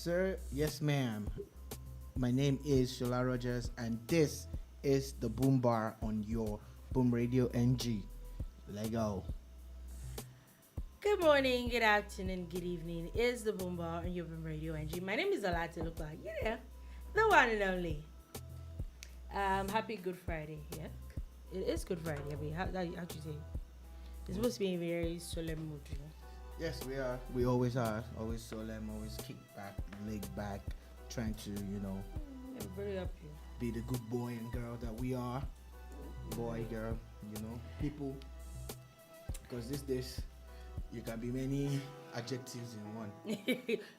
sir. Yes, ma'am. My name is Shola Rogers, and this is the Boom Bar on your Boom Radio NG. Let go. Good morning, good afternoon, good evening. It's the Boom Bar on your Boom Radio NG. My name is Alati Lukwa. Yeah, the one and only. Happy Good Friday. Yeah, it is Good Friday. I mean, how do you say? It's supposed to be in a very solemn mood, you know. Yes, we are. We always are. Always solemn. Always kick back, leg back, trying to, Very happy. be the good boy and girl that we are. Boy, girl, people. Because these days, you can be many adjectives in one.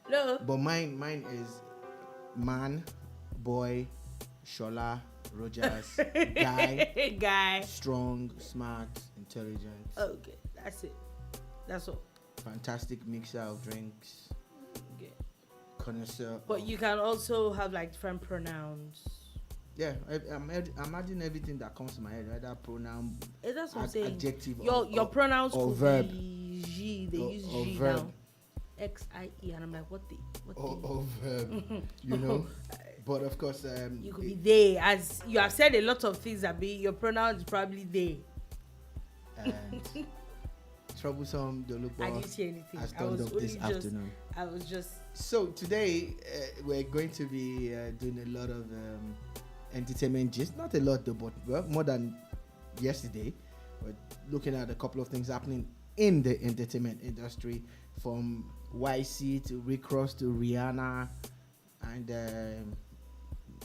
No. But mine is man, boy, Shola, Rogers, Guy. strong, smart, intelligent. Okay, that's it. That's all. Fantastic mixer of drinks. Okay. Connoisseur. But you can also have like different pronouns. Yeah, I'm adding everything that comes to my head, whether pronoun, That's what I'm saying. adjective, Your pronouns or could verb. be G. They use or G verb. now. XIE, and I'm like, what the? or verb, But of course, you could be they, as you have said a lot of things that be your pronoun is probably they. And troublesome. The look I didn't see anything. has I turned was up this only afternoon. I was just. So today we're going to be doing a lot of entertainment gist. Not a lot though, but more than yesterday. We're looking at a couple of things happening in the entertainment industry, from Ycee to Rick Ross to Rihanna, and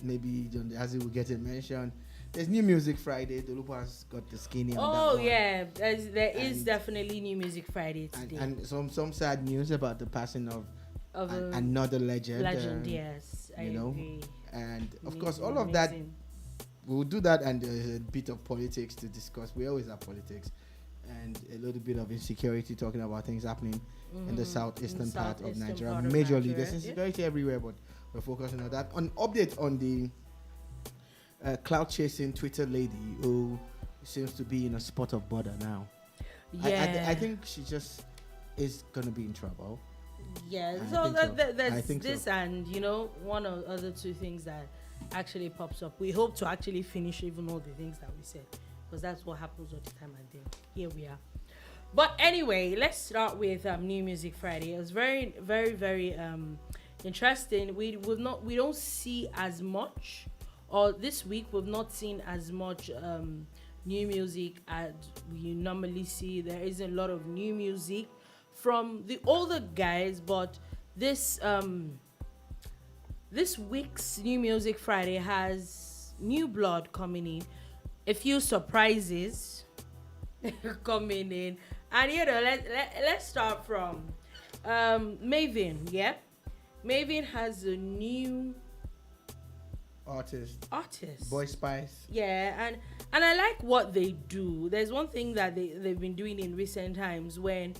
maybe John Jazzy will get a mention. There's New Music Friday. The Lupa has got the skinny on Oh that one. yeah, there is definitely New Music Friday today. And some sad news about the passing of another legend. Yes, I agree. And of course, all of that, we'll do that, and a bit of politics to discuss. We always have politics, and a little bit of insecurity, talking about things happening in the southeastern part of Nigeria. Majorly, there's insecurity everywhere, but we're focusing on that. An update on the cloud chasing Twitter lady who seems to be in a spot of bother now. Yeah, I think she just is gonna be in trouble. Yeah, there's this and one or other two things that actually pops up. We hope to actually finish even all the things that we said, because that's what happens all the time, and then here we are. But anyway, let's start with New Music Friday. It was very, very, very interesting. We don't see as much, or this week we've not seen as much new music as we normally see. There isn't a lot of new music from the older guys, but this week's New Music Friday has new blood coming in, a few surprises coming in, and let's start from Mavin. Yeah, Mavin has a new artist, Boy Spice. Yeah, and I like what they do. There's one thing that they've been doing in recent times. When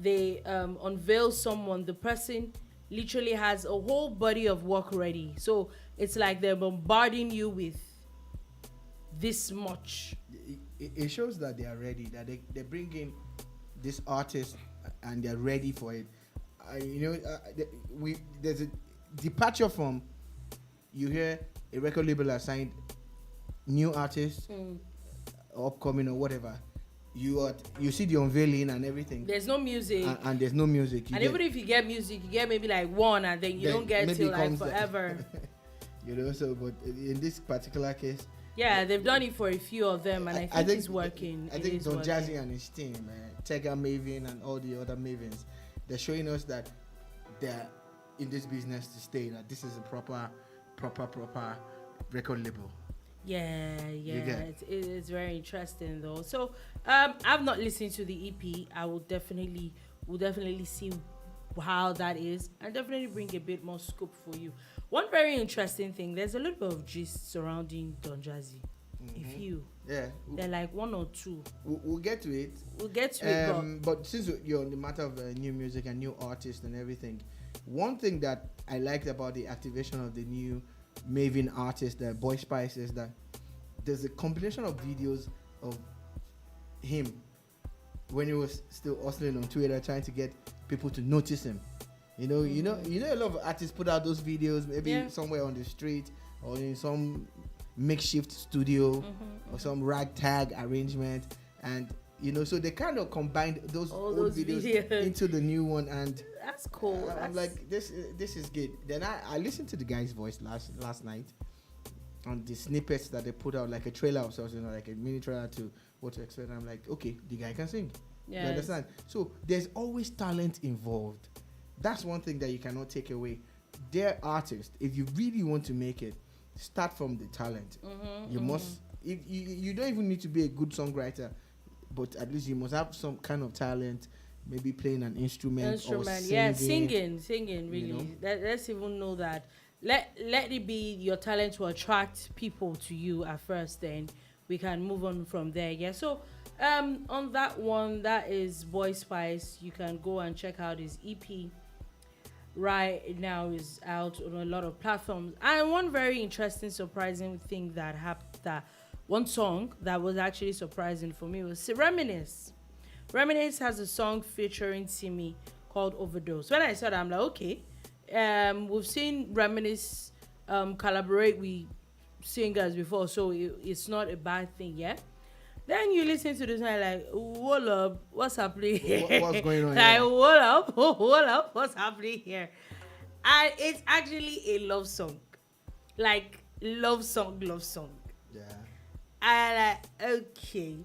they unveil someone, the person literally has a whole body of work ready, so it's like they're bombarding you with this much. It shows that they are ready, that they bring in this artist and they're ready for it. There's a departure from, you hear a record label has signed new artists, upcoming or whatever. You see the unveiling and everything. There's no music, and there's no music. Even if you get music, you get maybe like one, and then you don't get till like forever. So but in this particular case, yeah, they've done it for a few of them, and I think it's working. I think Don Jazzy and his team, Tega Maven and all the other Mavens, they're showing us that they're in this business to stay. That this is a proper record label. Yeah, it's very interesting though. So I've not listened to the EP. I will definitely see how that is, and definitely bring a bit more scope for you. One very interesting thing, there's a little bit of gist surrounding Don Jazzy. A few. Yeah. They're like one or two. We'll get to it. But since you're on the matter of new music and new artists and everything, one thing that I liked about the activation of the new Maven artist, the Boy Spice, is that there's a combination of videos of him when he was still hustling on Twitter, trying to get people to notice him. A lot of artists put out those videos maybe somewhere on the street or in some makeshift studio or some ragtag arrangement, and so they kind of combined those old videos into the new one, and that's cool. I'm like, this is good. Then I listened to the guy's voice last night on the snippets that they put out, like a trailer of something, like a mini trailer to what to expect. I'm like, okay, the guy can sing. Yes. You understand? So there's always talent involved. That's one thing that you cannot take away. They're artists. If you really want to make it, start from the talent. You must. If you don't even need to be a good songwriter, but at least you must have some kind of talent. Maybe playing an instrument or singing. Singing. Really. Let's even know that. Let it be your talent to attract people to you at first. Then we can move on from there. Yeah. So on that one, that is Boy Spice. You can go and check out his EP. Right now is out on a lot of platforms. And one very interesting, surprising thing that happened, that one song that was actually surprising for me was Reminisce. Reminisce has a song featuring Simi called Overdose. When I saw that, I'm like, okay. We've seen Reminisce collaborate with singers before, so it's not a bad thing, yeah? Then you listen to this and like, hold up, what's happening here? What's going on here? Hold up, what's happening here? And it's actually a love song. Like, love song. Yeah. And okay.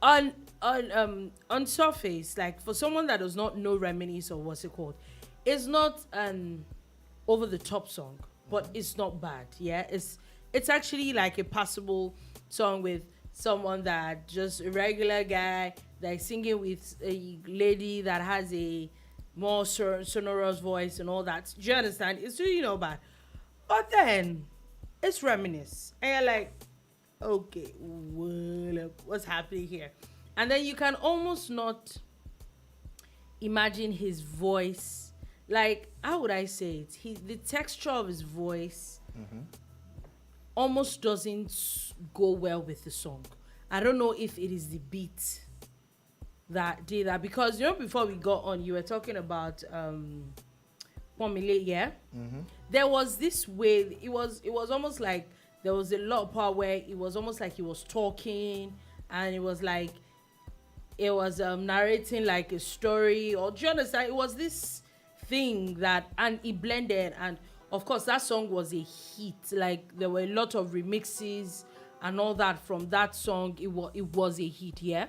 On surface, like, for someone that does not know Reminisce or what's it called, it's not an over-the-top song, but it's not bad, yeah? It's actually like a passable song with someone that just a regular guy like singing with a lady that has a more sonorous voice and all that. Do you understand? It's really not bad. But then it's Reminisce. And you're like, okay, well, what's happening here? And then you can almost not imagine his voice. Like, how would I say it? The texture of his voice almost doesn't go well with the song. I don't know if it is the beat that did that, because before we got on, you were talking about Pomile, yeah? There was this way, it was almost like there was a lot of part where it was almost like he was talking, and it was like it was narrating like a story, or do you understand? It was this thing that, and it blended, and of course that song was a hit. Like, there were a lot of remixes and all that from that song. It was a hit, yeah.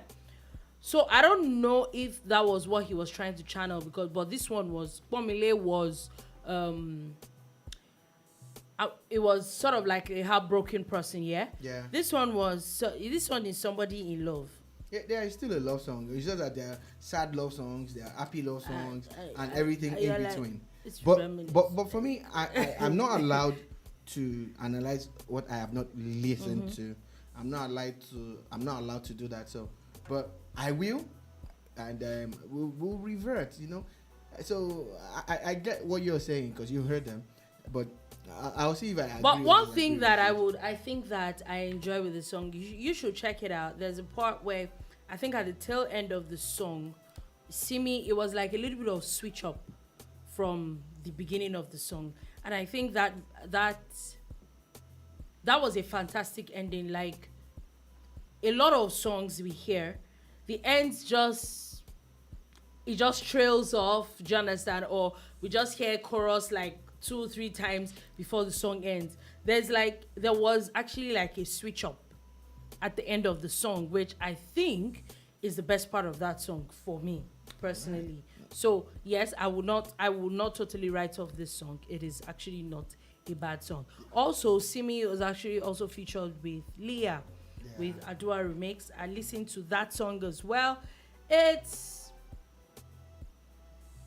So I don't know if that was what he was trying to channel, but this one was, Pomile was it was sort of like a heartbroken person, yeah. Yeah. This one is somebody in love. Yeah, there is still a love song. It's just that there are sad love songs, there are happy love songs, and everything in between. But for me, I'm not allowed to analyze what I have not listened to. I'm not allowed to do that. So, but I will, and we'll revert. So I get what you're saying because you heard them, but I'll see if I agree. But one thing that I think that I enjoy with the song, you should check it out. There's a part where I think at the tail end of the song, Simi, it was like a little bit of switch up from the beginning of the song, and I think that was a fantastic ending. Like, a lot of songs we hear, the ends just trails off. Do you understand? Or we just hear chorus like 2 or 3 times before the song ends. There was actually like a switch up at the end of the song, which I think is the best part of that song for me personally. So yes, I will not totally write off this song. It is actually not a bad song. Also, Simi was actually also featured with Leah, with Adua Remix. I listened to that song as well. It's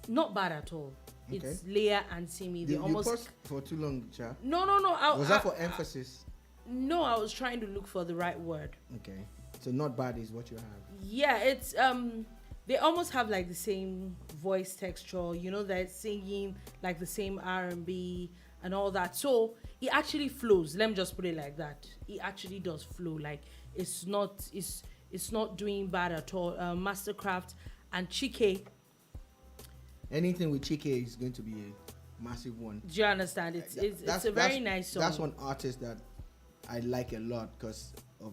not bad at all. Okay. It's Leah and Simi. You paused for too long, Cha? No. Was that for emphasis? No, I was trying to look for the right word. Okay. So not bad is what you have. Yeah, it's they almost have like the same voice texture, they're singing like the same R&B and all that. So it actually flows. Let me just put it like that. It actually does flow. Like, it's not doing bad at all. Mastercraft and Chike. anything with Chike is going to be a massive one. Do you understand? It's a very nice song. That's one artist that I like a lot because of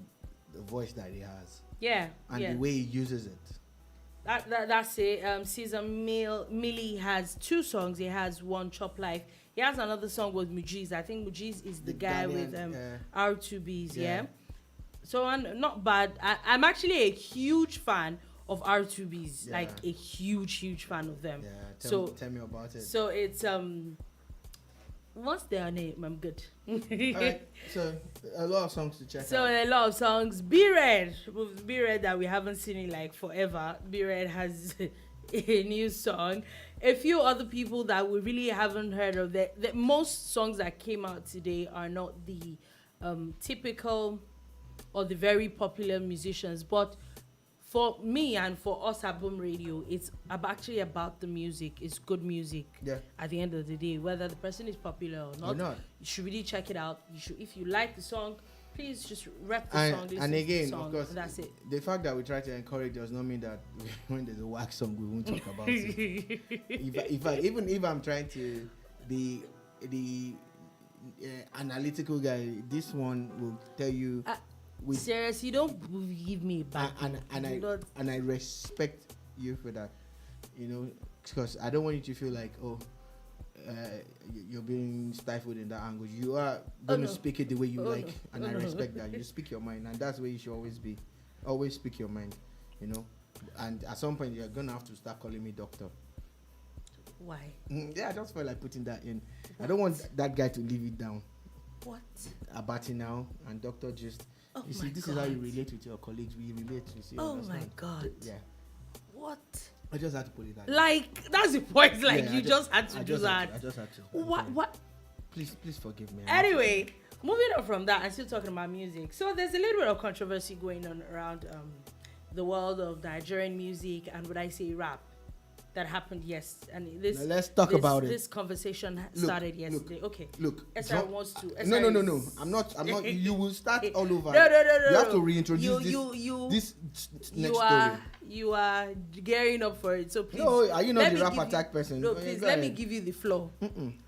the voice that he has. Yeah. And the way he uses it. That's it. Caesar Millie has 2 songs. He has one, Chop Life. He has another song with Mujiz. I think Mujiz is the guy with R2Bs. Yeah. So not bad. I'm actually a huge fan of R2Bs. Yeah. Like a huge fan of them. Yeah. Tell me about it. So it's what's their name? I'm good. Alright, so a lot of songs to check out. So a lot of songs. B-Red that we haven't seen in like forever. B-Red has a new song. A few other people that we really haven't heard of. The most songs that came out today are not the typical or the very popular musicians, but for me and for us at Boom Radio, it's actually about the music. It's good music. Yeah. At the end of the day, whether the person is popular or not, you should really check it out. You should, if you like the song, please just rep the song. Listen to the song, of course, that's it. The fact that we try to encourage does not mean that when there's a wax song, we won't talk about it. Even if I'm trying to be the analytical guy, this one will tell you. Seriously, don't give me back. And I respect you for that, because I don't want you to feel like you're being stifled in that angle. You are going to speak it the way you like, and I respect that. You speak your mind, and that's where you should always be. Always speak your mind, And at some point, you're going to have to start calling me doctor. Why? Yeah, I just felt like putting that in. What? I don't want that guy to leave it down. What? Abati now and doctor just. Oh, you see, this is how you relate with your colleagues. We relate. You see. Oh my God. Yeah. What? I just had to put it out. Like, that's the point. Like, yeah, you just had to do that. I just had to. What? Please forgive me. Anyway, moving on from that, I'm still talking about music. So there's a little bit of controversy going on around the world of Nigerian music and would I say rap that happened yesterday. And now let's talk about it. This conversation started yesterday. Look. SR wants to. No. I'm not. You will start all over. No. You have to reintroduce this next story. You are gearing up for it. So please. No, are you not the rap attack person? No, please let me give you the floor.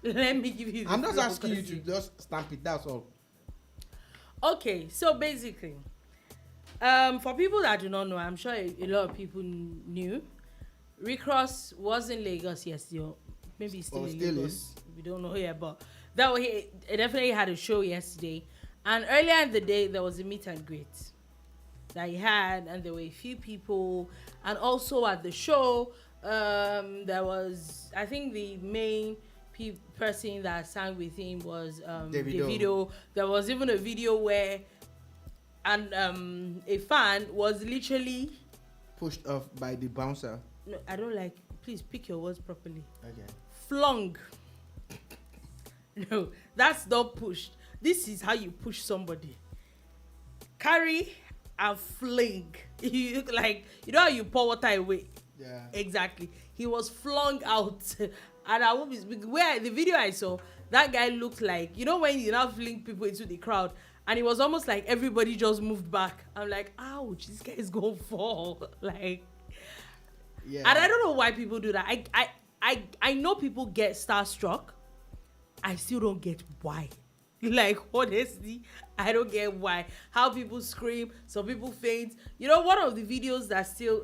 Let me give you the floor. I'm just asking you to just stamp it. That's all. Okay, so basically, for people that do not know, I'm sure a lot of people knew. Rick Ross was in Lagos yesterday. Maybe he's still in Lagos. Is. We don't know yet, but he definitely had a show yesterday. And earlier in the day, there was a meet and greet that he had, and there were a few people. And also at the show, there was, I think the main person that sang with him was Davido. There was even a video where a fan was literally pushed off by the bouncer. No, I don't like. Please pick your words properly. Okay. Flung. No, that's not pushed. This is how you push somebody. Carry and fling. You know how you pour water away. Yeah. Exactly. He was flung out, and I won't be where the video I saw. That guy looked like when you now fling people into the crowd, and it was almost like everybody just moved back. I'm like, ouch, this guy is gonna fall. Like. Yeah. And I don't know why people do that. I know people get starstruck. I still don't get why. Like, honestly, I don't get why. How people scream, some people faint. One of the videos that still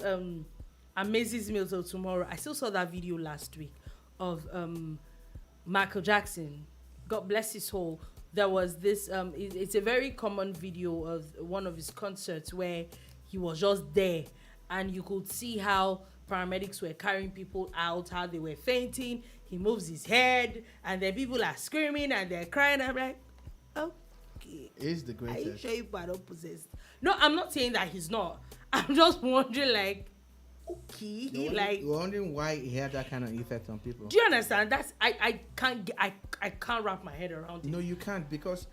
amazes me until tomorrow, I still saw that video last week of Michael Jackson. God bless his soul. There was this, it's a very common video of one of his concerts where he was just there. And you could see how paramedics were carrying people out, how they were fainting. He moves his head, and then people are screaming and they're crying. I'm like, okay. He's the greatest. Are you sure you are not possessed? No, I'm not saying that he's not. I'm just wondering, okay, you're wondering why he had that kind of effect on people. Do you understand? That's I can't wrap my head around it. No, you can't, because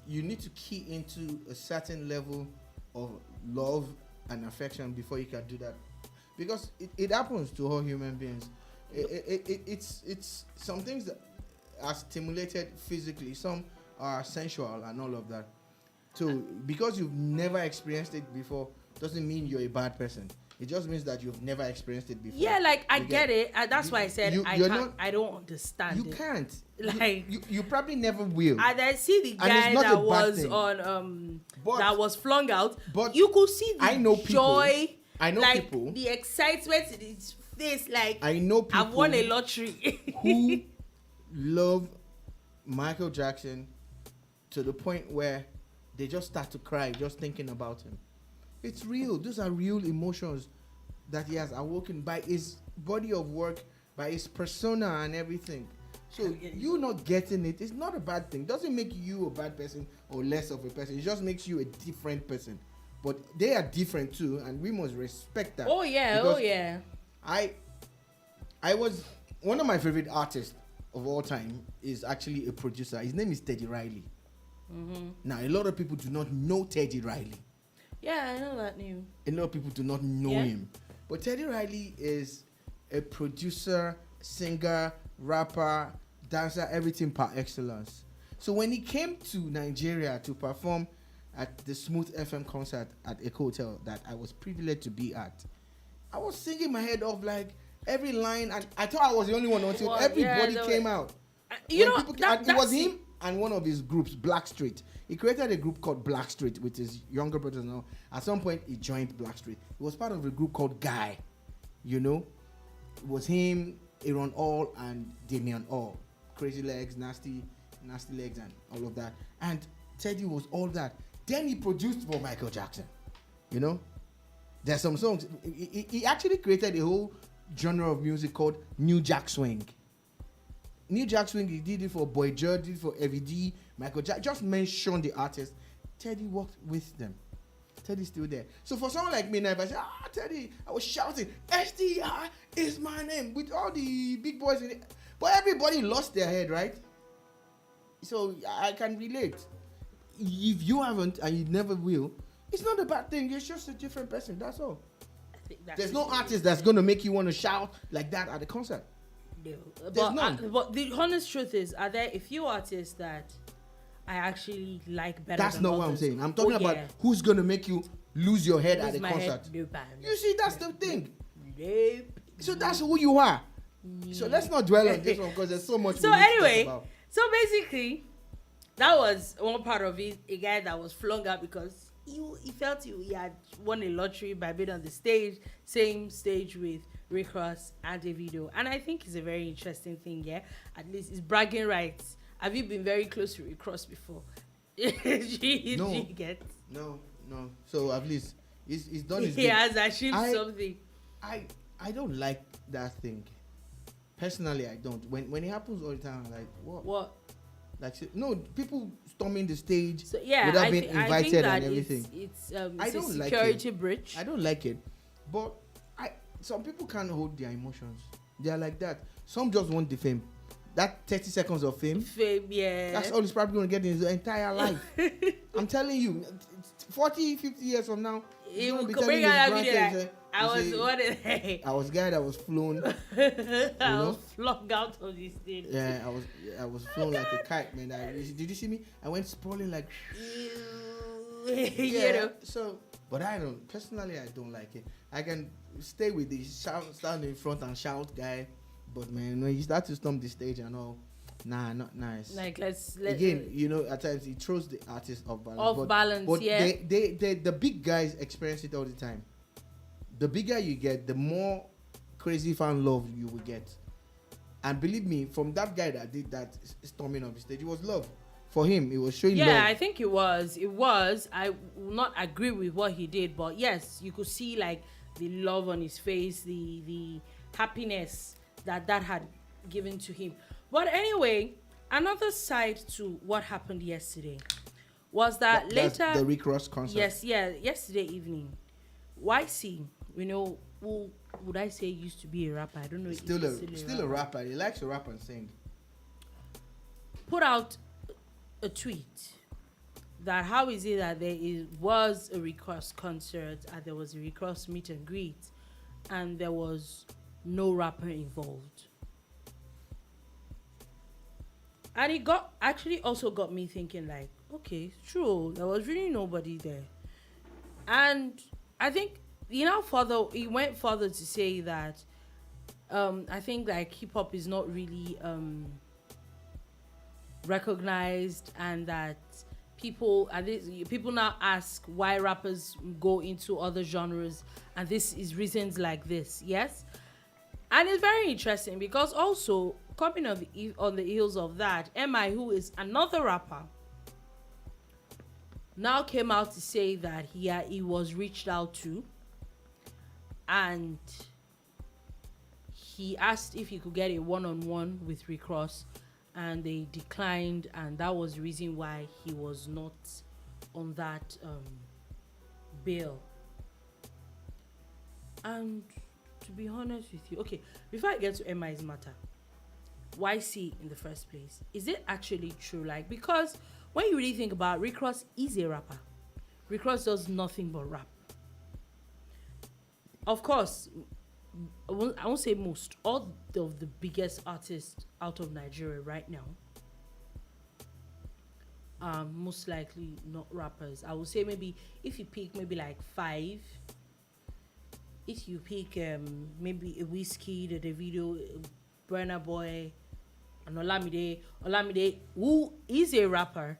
you need to key into a certain level of love and affection before you can do that, because it happens to all human beings. It's some things that are stimulated physically, some are sensual and all of that. So because you've never experienced it before doesn't mean you're a bad person. It just means that you've never experienced it before. Yeah, like I get it. That's why I said I don't understand. You can't. Like you probably never will. And I see the guy that was on that was flung out. But you could see the joy. I know like, people. The excitement in his face. Like I know people. I've won a lottery. Who love Michael Jackson to the point where they just start to cry just thinking about him. It's real. Those are real emotions that he has awoken by his body of work, by his persona and everything. So you not getting it, it's not a bad thing. It doesn't make you a bad person or less of a person. It just makes you a different person. But they are different too, and we must respect that. Oh yeah. I was one of my favorite artists of all time is actually a producer. His name is Teddy Riley. Mm-hmm. Now a lot of people do not know Teddy Riley. Yeah, I know that name. A lot of people do not know him. But Teddy Riley is a producer, singer, rapper, dancer, everything par excellence. So when he came to Nigeria to perform at the Smooth FM concert at Echo Hotel that I was privileged to be at, I was singing my head off like every line, and I thought I was the only one until everybody came out. It was him and one of his groups, Blackstreet. He created a group called Blackstreet with his younger brothers now. At some point, he joined Blackstreet. He was part of a group called Guy. You know? It was him, Aaron All, and Damian All. Crazy Legs, Nasty Legs, and all of that. And Teddy was all that. Then he produced for Michael Jackson. You know? There's some songs. He actually created a whole genre of music called New Jack Swing. New Jack Swing, he did it for Boy George, did it for Evie, Michael Jackson. Just mention the artist. Teddy worked with them. Teddy's still there. So for someone like me now, if I say, Teddy, I was shouting, SDI is my name, with all the big boys in it. But everybody lost their head, right? So I can relate. If you haven't, and you never will, it's not a bad thing. It's just a different person, that's all. There's no artist that's going to make you want to shout like that at the concert. But the honest truth is, are there a few artists that I actually like better? That's not what I'm saying. I'm talking about who's gonna make you lose your head at the concert. You see, that's the thing. So that's who you are. So let's not dwell on this one because there's so much. So anyway, so basically, that was one part of it. A guy that was flung out because he felt he had won a lottery by being on the same stage with Rick Ross and Davido, and I think it's a very interesting thing. Yeah, at least it's bragging rights. Have you been very close to Rick Ross before? No. So at least he's done his. He has achieved something. I don't like that thing. Personally, I don't. When it happens all the time, I'm like, what? Like, no, people storming the stage without being invited and everything. It's a security breach. I don't like it, but some people can't hold their emotions. They are like that. Some just want the fame. That 30 seconds of fame. That's all he's probably going to get in his entire life. I'm telling you, 40, 50 years from now, he will bring out a video like, I was guy that was flown. I was flung out of this thing. Yeah, I was flown like a kite, man. Did you see me? I went sprawling like. So, but I don't like it. I can stay with the stand in front and shout guy, but man, when you start to storm the stage and all, not nice. Like let's again, at times it throws the artist off balance. But the big guys experience it all the time. The bigger you get, the more crazy fan love you will get. And believe me, from that guy that did that storming of the stage, it was love. For him, it was showing love. Yeah, I think it was. I will not agree with what he did, but yes, you could see like the love on his face, the happiness that had given to him. But anyway, another side to what happened yesterday was that later the Rick Ross concert. Yesterday evening, Ycee, who would I say used to be a rapper? I don't know. Still a rapper. He likes to rap and sing. Put out a tweet that how is it that was a Rick Ross concert and there was a Rick Ross meet and greet and there was no rapper involved. And it also got me thinking like, okay, true, there was really nobody there. And I think he went further to say that I think like hip hop is not really recognized, and that people now ask why rappers go into other genres, and this is reasons like this. Yes, and it's very interesting because also coming on the heels of that, MI, who is another rapper, now came out to say that he was reached out to, and he asked if he could get a one-on-one with Rick Ross, and they declined, and that was the reason why he was not on that bail. And to be honest with you, okay, before I get to MI's matter, Ycee in the first place, is it actually true? Like, because when you really think about it, Rick Ross is a rapper. Rick Ross does nothing but rap. Of course, I won't say most, all of the biggest artists out of Nigeria right now are most likely not rappers. I would say maybe if you pick maybe like 5, if you pick maybe a Whiskey, the Davido, Burna Boy, and Olamide, who is a rapper,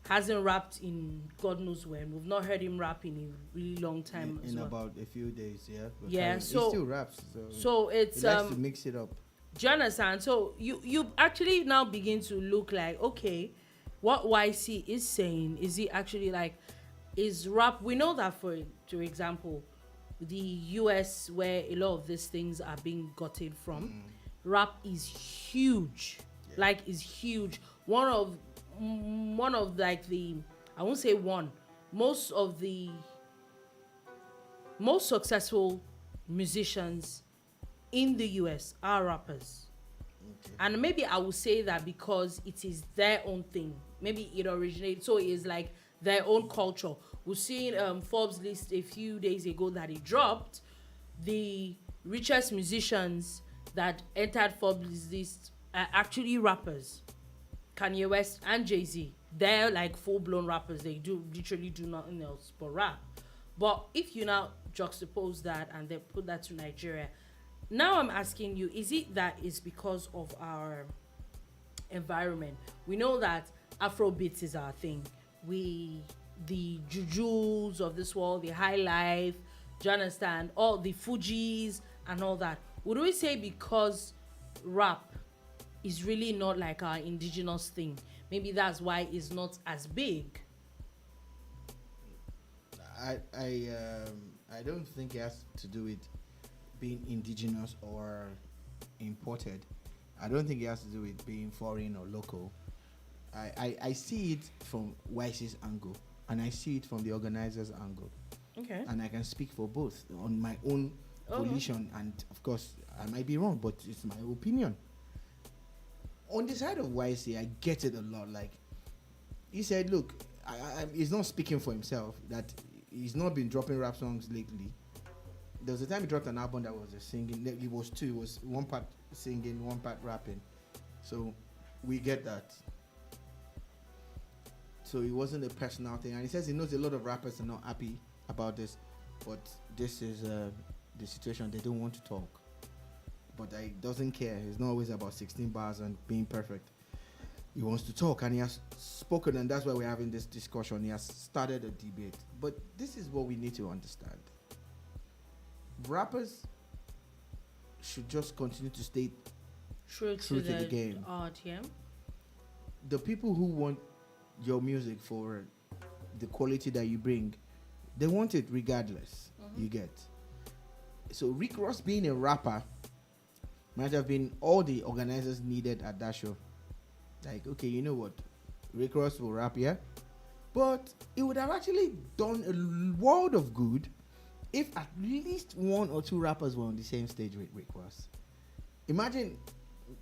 hasn't rapped in God knows when. We've not heard him rap in a really long time. In about a few days, yeah. Yeah, he still raps. So it's he likes to mix it up. Do you understand? So you actually now begin to look like, okay, what Ycee is saying, is he actually like, is rap? We know that for example, the US, where a lot of these things are being gotten from, rap is huge. Yeah. Like, is huge. One of like the, I won't say one, most of the most successful musicians in the US are rappers. Okay. And maybe I will say that because it is their own thing. Maybe it originated, so it is like their own culture. We've seen Forbes list a few days ago that it dropped. The richest musicians that entered Forbes list are actually rappers. Kanye West and Jay-Z, they're like full-blown rappers. They literally do nothing else but rap. But if you now juxtapose that and then put that to Nigeria, now I'm asking you, is it that it's because of our environment? We know that Afrobeats is our thing. The Jujus of this world, the High Life, do you understand? All the Fujis and all that. Would we say because rap is really not like our indigenous thing, maybe that's why it's not as big? I don't think it has to do with being indigenous or imported. I don't think it has to do with being foreign or local. I see it from Ycee's angle, and I see it from the organizer's angle. Okay. And I can speak for both on my own volition, and of course I might be wrong, but it's my opinion. On the side of Ycee, I get it a lot. Like, he said, look, he's not speaking for himself, that he's not been dropping rap songs lately. There was a time he dropped an album that was a singing. It was two. It was one part singing, one part rapping. So we get that. So it wasn't a personal thing. And he says he knows a lot of rappers are not happy about this, but this is the situation. They don't want to talk. But he doesn't care. It's not always about 16 bars and being perfect. He wants to talk, and he has spoken, and that's why we're having this discussion. He has started a debate. But this is what we need to understand. Rappers should just continue to stay true to the game. Art, yeah. The people who want your music for the quality that you bring, they want it regardless. You get. So Rick Ross being a rapper might have been all the organizers needed at that show. Like, okay, you know what? Rick Ross will rap, yeah? But it would have actually done a world of good if at least one or two rappers were on the same stage with Rick Ross. Imagine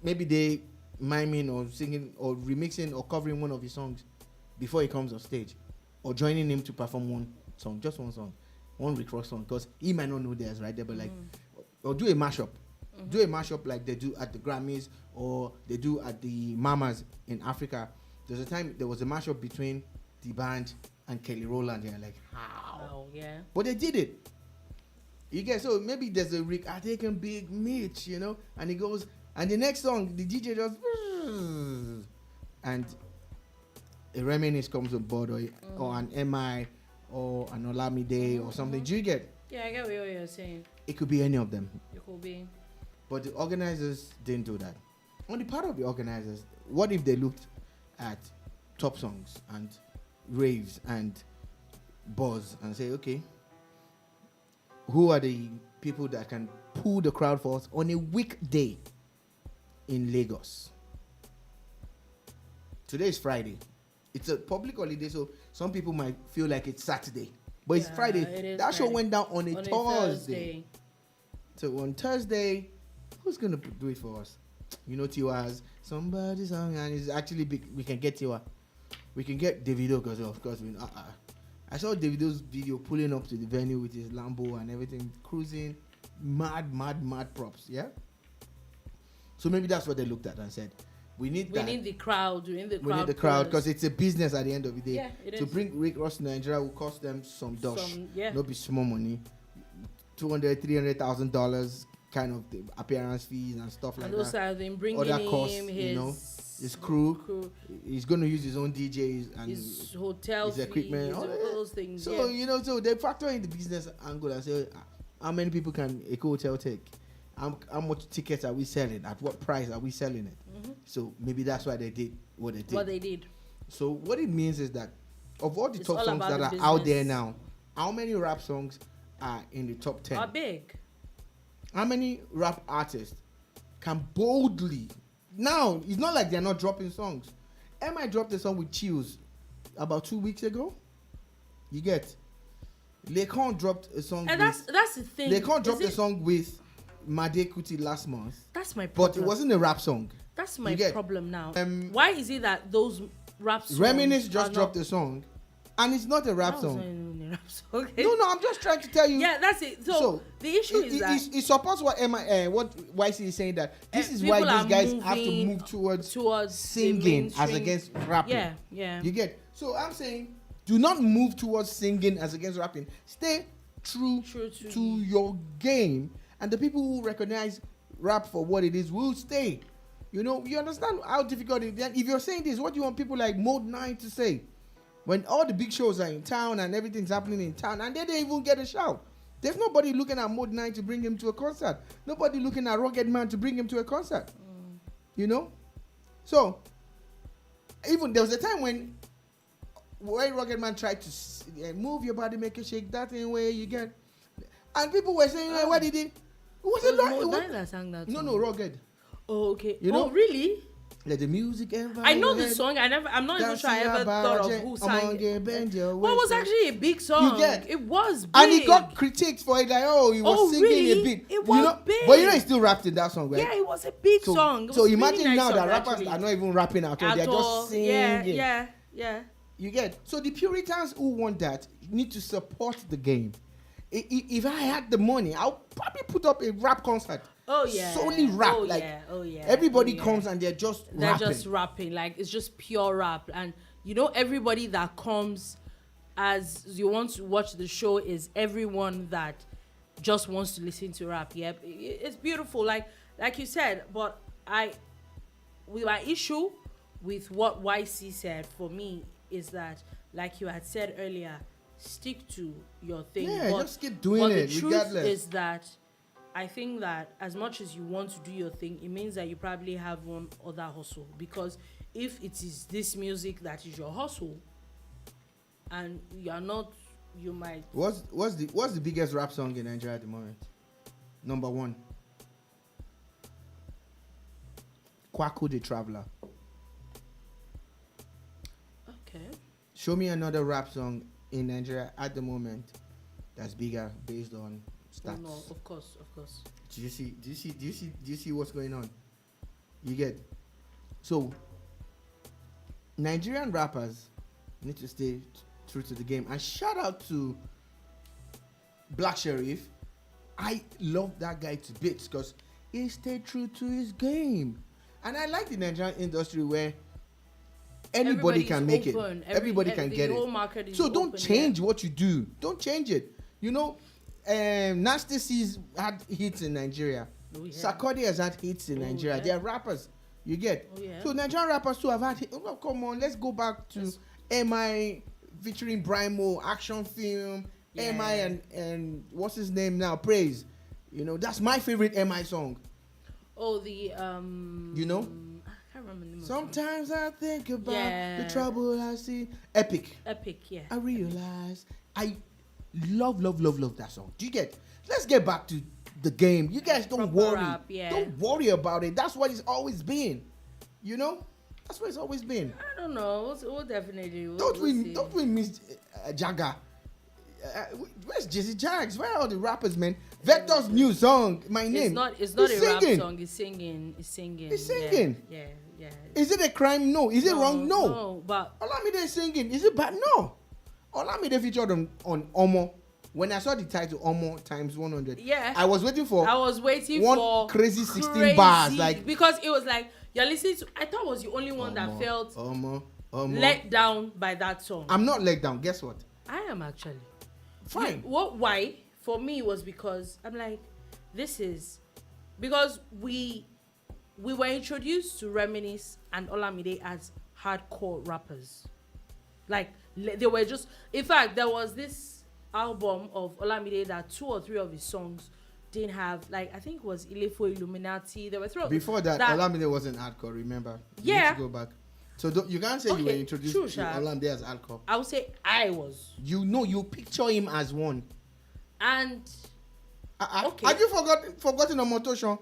maybe they miming or singing or remixing or covering one of his songs before he comes on stage, or joining him to perform one song, just one song, one Rick Ross song, because he might not know theirs, right? They'll be like, or do a mashup. Do a mashup like they do at the Grammys or they do at the Mamas in Africa. There's a time there was a mashup between the band and Kelly Rowland. They're like, how? Oh, yeah. But they did it. You get, so maybe there's a Rick I taking big Mitch, you know, and he goes, and the next song the DJ just and a Reminisce comes on board, or an MI or an Olamide or something. Do you get? Yeah, I get what you're saying. It could be any of them. It could be. But the organizers didn't do that. On the part of the organizers, what if they looked at top songs and raves and buzz and say, okay, who are the people that can pull the crowd for us on a weekday in Lagos? Today is Friday. It's a public holiday, so some people might feel like it's Saturday. But it's Friday. That Friday. Show went down on a Thursday. So on Thursday, who's going to do it for us? You know, Tiwa's Somebody's Song, and it's actually big. We can get Tiwa. We can get Davido, because of course, I saw Davido's video pulling up to the venue with his Lambo and everything, cruising, mad props, yeah? So maybe that's what they looked at and said, we need the crowd. We need the crowd because it's a business at the end of the day. Yeah, it is. To bring Rick Ross to Nigeria will cost them some dosh. Yeah. Not be small money. $200,000-$300,000 kind of the appearance fees and stuff like that. And also I've been bringing other costs, him his crew. He's going to use his own DJs and his hotel, his equipment, all those things. So so they factor in the business angle and say, how many people can a hotel take? How much tickets are we selling? At what price are we selling it? Mm-hmm. So maybe that's why they did what they did. So what it means is that of all the top songs that are out there now, how many rap songs are in the top 10? Are big. How many rap artists can boldly... Now, it's not like they're not dropping songs. MI dropped a song with Chills about 2 weeks ago. You get? Lekon dropped a song and that's the thing. Lekon dropped a song with Made Kuti last month. That's my problem. But it wasn't a rap song. That's my problem now. Why is it that those rap songs... Reminisce just dropped a song, and it's not a rap song. Not a rap song. No, I'm just trying to tell you. Yeah, that's it. So the issue is that... It supports what what Ycee is saying, that this is why these guys have to move towards singing as against rapping. Yeah. You get? So I'm saying, do not move towards singing as against rapping. Stay true to your game, and the people who recognize rap for what it is will stay. You know, you understand how difficult it is. If you're saying this, what do you want people like Mode 9 to say? When all the big shows are in town and everything's happening in town, and they didn't even get a shout. There's nobody looking at Mode 9 to bring him to a concert. Nobody looking at Rugged Man to bring him to a concert. You know? So, even there was a time when Rugged Man tried to move your body, make it shake, that in way you get. And people were saying, what did he? It wasn't Mode 9 that sang that song. No, Rugged. Oh, okay. You know? Oh, really? Let the music I know the song. I'm not even sure I ever thought of who sang it. What was actually a big song? You get? It was big. And he got critiqued for it, like, he was singing really? a bit. It was big. But he still rapped in that song, right? Yeah, it was a big song. So imagine really nice now that song, rappers are not even rapping at all. They're just singing. Yeah. You get? So the Puritans who want that need to support the game. If I had the money, I'll probably put up a rap concert. Oh yeah. Solely rap. Everybody comes and they're just rapping. Like, it's just pure rap. And you know, everybody that comes as you want to watch the show is everyone that just wants to listen to rap. Yeah. It's beautiful. Like you said, but with my issue with what Ycee said for me is that, like you had said earlier, stick to your thing. Yeah, just keep doing it regardless. The truth is that I think that as much as you want to do your thing, it means that you probably have one other hustle. Because if it is this music that is your hustle, and you are not, you might. What's the biggest rap song in Nigeria at the moment? Number one. Kwaku the Traveler. Okay. Show me another rap song in Nigeria at the moment that's bigger based on stats. No, of course. Do you see what's going on? You get? So Nigerian rappers need to stay true to the game. And shout out to Black Sheriff. I love that guy to bits because he stayed true to his game. And I like the Nigerian industry where anybody can make open. Everybody can get the it. whole market is so don't open, change what you do. Don't change it. You know, Nasty C's had hits in Nigeria. Oh, yeah. Sarkodie has had hits in Nigeria. Yeah. They are rappers. You get? Oh, yeah. So Nigerian rappers too have had hits. Oh, come on, let's go back to MI featuring Brimo, action film. Yeah. MI and what's his name now? Praise. You know, that's my favorite MI song. Oh, the you know? I can't remember the name. Sometimes I think about the trouble I see. Epic, yeah. I realize I love that song. Do you get? Let's get back to the game. You guys don't worry. Rap, don't worry about it. That's what it's always been. You know? That's what it's always been. I don't know. We'll definitely. Don't we miss Jagger? Where's Jesse Jags? Where are all the rappers, man? Vector's new song, My Name. It's not a rap song. He's singing. Yeah. Is it a crime? No. Is it wrong? No. No, but Olamide is singing. Is it bad? No. Olamide featured on Omo. When I saw the title Omo times 100, I was waiting for one crazy 16 bars, like, because it was like you're listening to. I thought I was the only one that felt let down by that song. I'm not let down. Guess what? I am actually. Fine. Why? For me, was because I'm like, this is because we were introduced to Reminisce and Olamide as hardcore rappers. Like, they were just. In fact, there was this album of Olamide that 2 or 3 of his songs didn't have, like, I think it was Ilefo Illuminati. There were 3. Before that, Olamide wasn't hardcore. Remember? You need to go back. So you can't say you were introduced to Olamide as hardcore. I would say I was. You picture him as one. And okay. Have you forgotten Omotosho?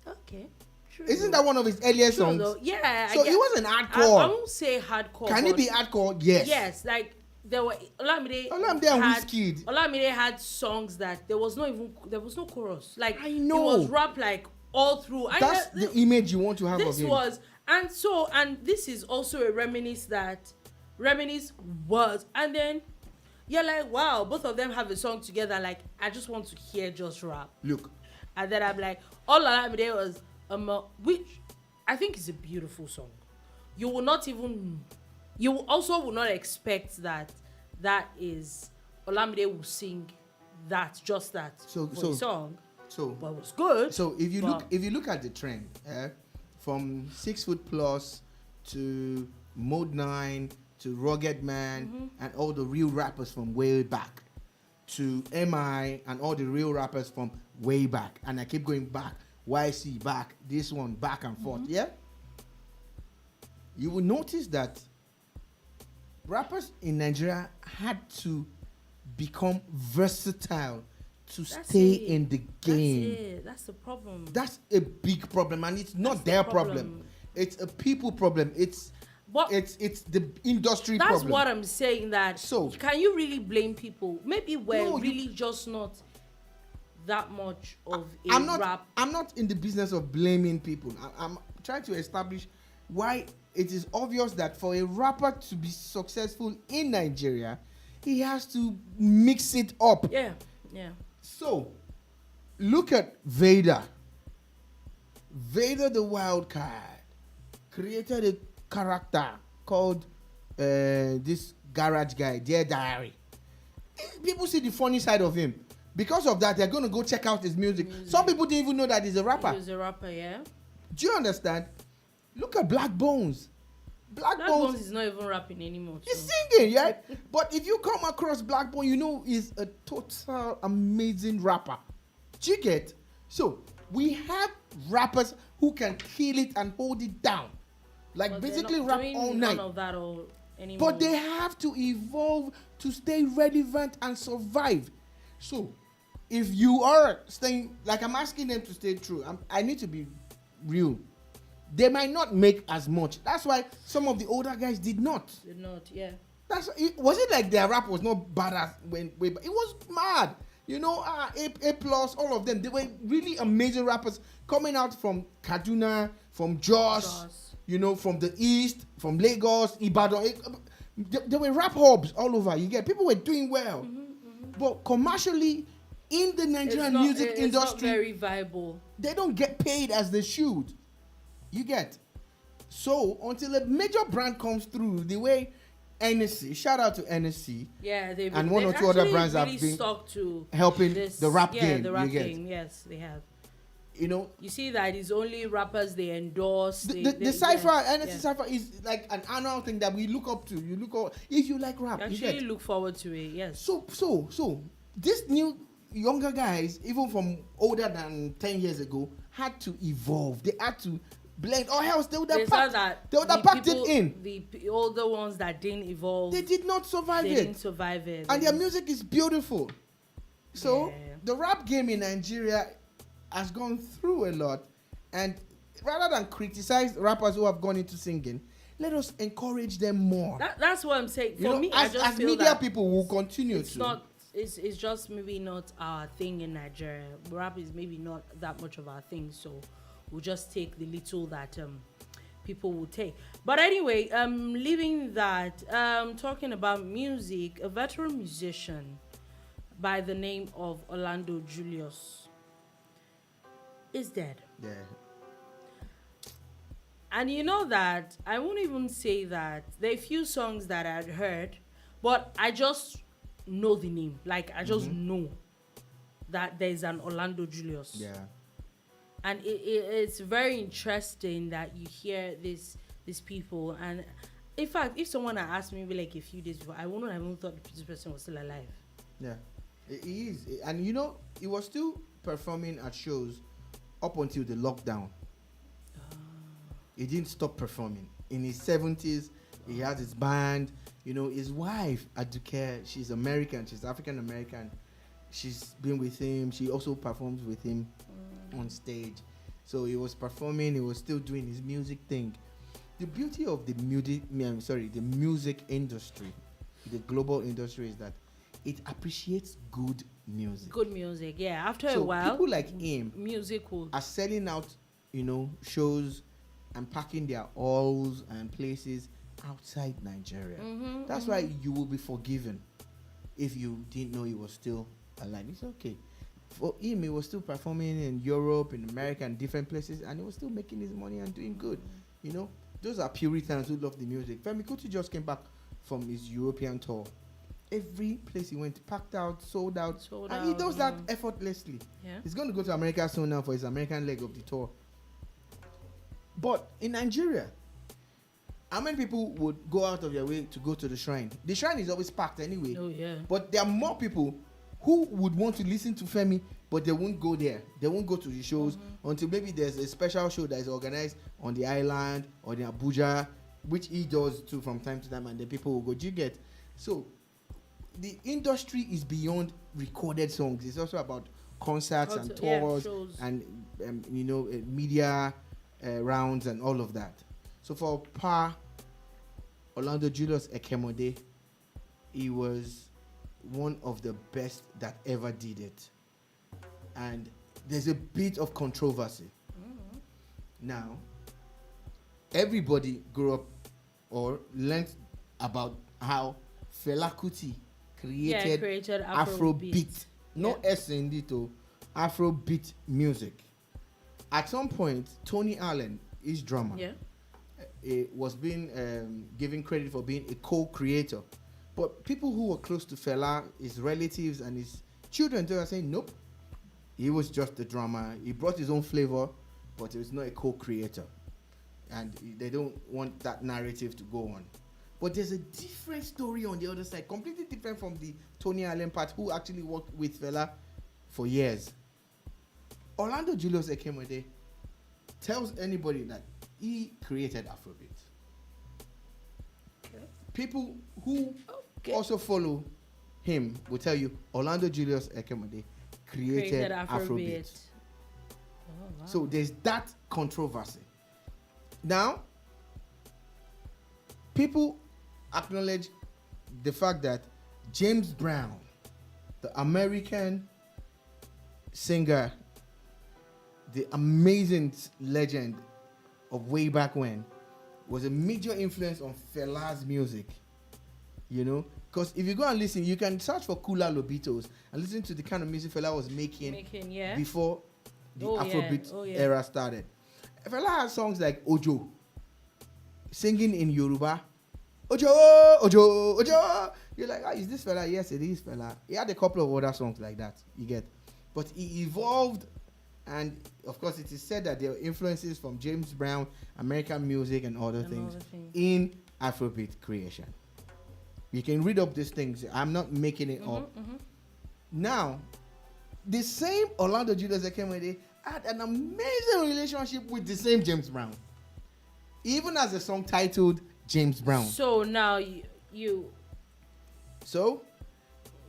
Okay. True. Isn't that one of his earliest songs? Though. Yeah. So he wasn't hardcore. I won't say hardcore. Can he be hardcore? Yes. Yes. Like, there were Olamide and Wizkid. Olamide had songs that there was no chorus. Like, I know. It was rap like all through. That's the image you want to have of him. And this is also a Reminisce was, and then you're like, wow, both of them have a song together. Like, I just want to hear just rap. Look. And then I'm like, all Olamide was, which I think is a beautiful song. You also will not expect that is Olamide will sing that, just that the song. So, but it was good. So if you look at the trend, from 6 Foot Plus to Mode 9 to Rugged Man and all the real rappers from way back, to MI and all the real rappers from way back, and I keep going back, Ycee back, this one back and forth, you will notice that rappers in Nigeria had to become versatile to stay in the game. That's the problem. That's a big problem, and it's not their problem. It's a people problem. It's the industry problem. That's what I'm saying. That so can you really blame people? Maybe we're really just not that much of rap. I'm not in the business of blaming people. I'm trying to establish why it is obvious that for a rapper to be successful in Nigeria, he has to mix it up. Yeah. So, look at Vader. Vader the Wild Card created a character called this garage guy, Dear Diary. People see the funny side of him. Because of that, they're going to go check out his music. Some people didn't even know that he's a rapper. He's a rapper, yeah. Do you understand? Look at Black Bones. Black Bones is not even rapping anymore. He's singing, right? But if you come across Black Bones, you know he's a total amazing rapper. Do you get? So, we have rappers who can kill it and hold it down. Like, but basically rap all night. None of that anymore. But they have to evolve to stay relevant and survive. So, if you are staying, like I'm asking them to stay true, I need to be real. They might not make as much. That's why some of the older guys did not. Yeah. Was it like their rap was not badass when it was mad? You know, A plus, all of them. They were really amazing rappers coming out from Kaduna, from Jos, you know, from the East, from Lagos, Ibadan. There were rap hubs all over. You get people were doing well, but commercially, in the Nigerian music industry, it's not very viable. They don't get paid as they should. You get. So until a major brand comes through, the way NSC, shout out to NSC. Yeah, and one or two other brands really have been stuck to helping this, the rap yeah, game. the rap game. Yes, they have. You see that it's only rappers they endorse. The cypher, NSC cypher is like an annual thing that we look up to. You look up if you like rap. You actually look forward to it. Yes. So this new younger guys, even from older than 10 years ago, had to evolve. They had to blend, or else they would have packed it in. The older ones that didn't evolve, they did not survive it. They didn't survive it. And their music is beautiful. So the rap game in Nigeria has gone through a lot, and rather than criticize rappers who have gone into singing, let us encourage them more. That's what I'm saying. For me, as media that people will continue it's just maybe not our thing in Nigeria. Rap is maybe not that much of our thing, so we'll just take the little that people will take. But anyway, leaving that, talking about music, a veteran musician by the name of Orlando Julius is dead. Yeah. And you know that I won't even say that there are a few songs that I'd heard, but I just know the name. Like I just know that there's an Orlando Julius. Yeah. And it's very interesting that you hear these people. And in fact, if someone had asked me maybe like a few days before, I wouldn't have even thought this person was still alive. Yeah, he is. And he was still performing at shows up until the lockdown. He didn't stop performing. In his 70s, he has his band. His wife, Aduke, she's American. She's African American. She's been with him. She also performs with him on stage. So he was performing. He was still doing his music thing. The beauty of the music industry, the global industry, is that it appreciates good music. Good music, yeah. After a while, people like him are selling out, shows and packing their halls and places outside Nigeria. That's why you will be forgiven if you didn't know he was still alive. It's okay. For him, he was still performing in Europe, in America, and different places, and he was still making his money and doing good. Those are Puritans who love the music. Femi Kuti just came back from his European tour. Every place he went, packed out, sold out. And he does that effortlessly. Yeah. He's going to go to America soon now for his American leg of the tour. But in Nigeria, how many people would go out of their way to go to the shrine? The shrine is always packed anyway. Oh, yeah. But there are more people who would want to listen to Femi, but they won't go there. They won't go to the shows until maybe there's a special show that is organized on the island or in Abuja, which he does too from time to time, and the people will go. Do you get? So the industry is beyond recorded songs. It's also about concerts and tours and media rounds and all of that. So for Orlando Julius Ekemode, he was one of the best that ever did it. And there's a bit of controversy. Now, everybody grew up or learned about how Fela Kuti created Afrobeat. No S in it, Afrobeat music. At some point, Tony Allen, his drummer, was being given credit for being a co-creator. But people who were close to Fela, his relatives and his children, they were saying, nope, he was just the drummer. He brought his own flavor, but he was not a co-creator. And they don't want that narrative to go on. But there's a different story on the other side, completely different from the Tony Allen part, who actually worked with Fela for years. Orlando Julius Ekemode tells anybody that he created Afrobeat. Okay. People who also follow him will tell you Orlando Julius Ekemode created Afrobeat. Oh, wow. So there's that controversy. Now, people acknowledge the fact that James Brown, the American singer, the amazing legend of way back when, was a major influence on Fela's music. Because if you go and listen, you can search for Kula Lobitos and listen to the kind of music Fela was making before the Afrobeat era started. Fela has songs like Ojo, singing in Yoruba, Ojo. You're like, is this fella? Yes, it is fella. He had a couple of other songs like that, you get. But he evolved, and of course it is said that there are influences from James Brown, American music, and other things in Afrobeat creation. You can read up these things. I'm not making it up. Now, the same Orlando Julius Ekemede had an amazing relationship with the same James Brown. Even as a song titled James Brown. So now you. So,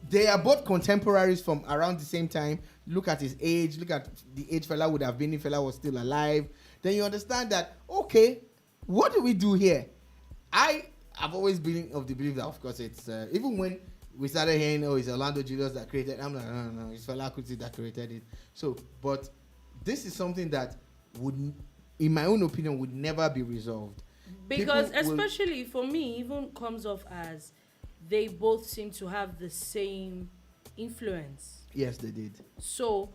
they are both contemporaries from around the same time. Look at his age. Look at the age fella would have been if fella was still alive. Then you understand that, okay, what do we do here? I've always been of the belief that, of course, it's even when we started hearing, it's Orlando Julius that created. I'm like, no, it's Fela Kuti that created it. So, but this is something that would, in my own opinion, would never be resolved. Because especially for me, even comes off as they both seem to have the same influence. Yes, they did. So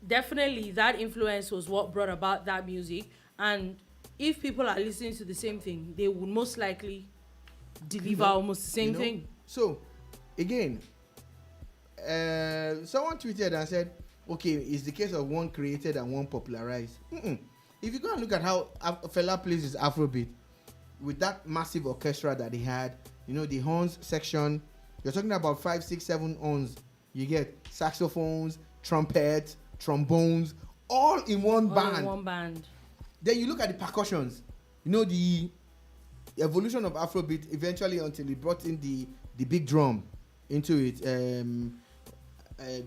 definitely that influence was what brought about that music. And if people are listening to the same thing, they would most likely deliver almost the same thing. So again, someone tweeted and said, okay, it's the case of one created and one popularized. If you go and look at how Fela plays his Afrobeat with that massive orchestra that he had, the horns section, you're talking about 5, 6, 7 horns. You get saxophones, trumpets, trombones, all in one band. Then you look at the percussions. The evolution of Afrobeat eventually until he brought in the big drum into it.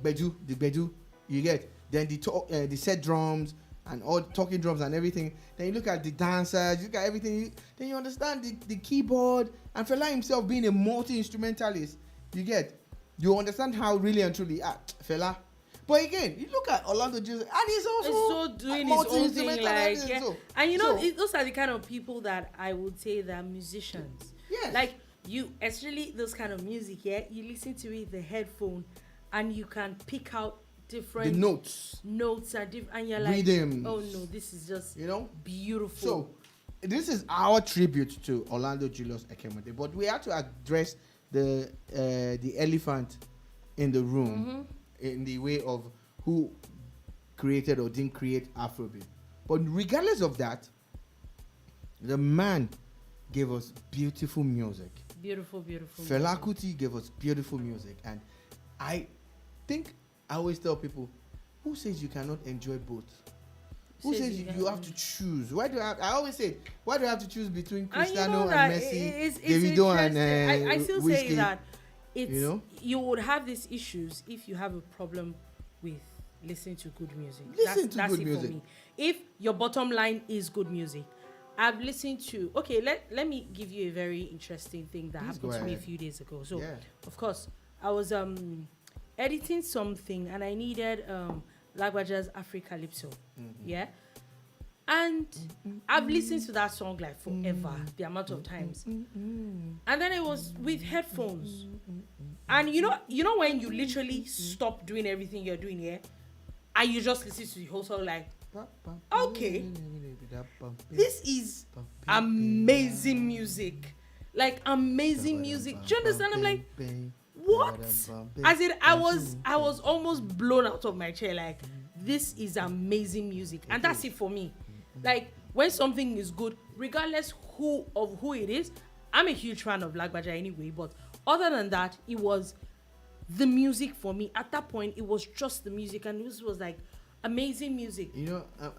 Bedu, you get. Then the set drums and all talking drums and everything. Then you look at the dancers, you look at everything. Then you understand the keyboard, and Fela himself being a multi-instrumentalist. You get. You understand how really and truly Fela. But again, you look at Orlando Julius, and he's also doing his own thing. And those are the kind of people that I would say that are musicians. Yes. Like especially those kind of music, you listen to it, the headphone, and you can pick out different notes are different, and you're like, rhythms. Oh no, this is just beautiful. So this is our tribute to Orlando Julius Ekemede, but we have to address the elephant in the room in the way of who created or didn't create Afrobeat. But regardless of that, the man gave us beautiful music. Beautiful Fela Kuti gave us beautiful music, and I think I always tell people, who says you cannot enjoy both? Who says you have to choose? Why do I always say, why do I have to choose between Cristiano and Messi, Davido and I still Whiskey? say that you would have these issues if you have a problem with listening to good music. That's it for me. If your bottom line is good music, I've listened to. Okay, let me give you a very interesting thing that happened to me a few days ago. So, of course, I was editing something and I needed Lagwaja's Africalypso. And I've listened to that song like forever, the amount of times. And then it was with headphones. And you know when you literally stop doing everything you're doing here, and you just listen to the whole song like, okay, this is amazing music. Like amazing music. Do you understand? I'm like, what? As in, I was almost blown out of my chair. Like, this is amazing music, and that's it for me. Like, when something is good, regardless who it is, I'm a huge fan of Lagbaja anyway. But other than that, it was the music for me. At that point, it was just the music, and this was like amazing music.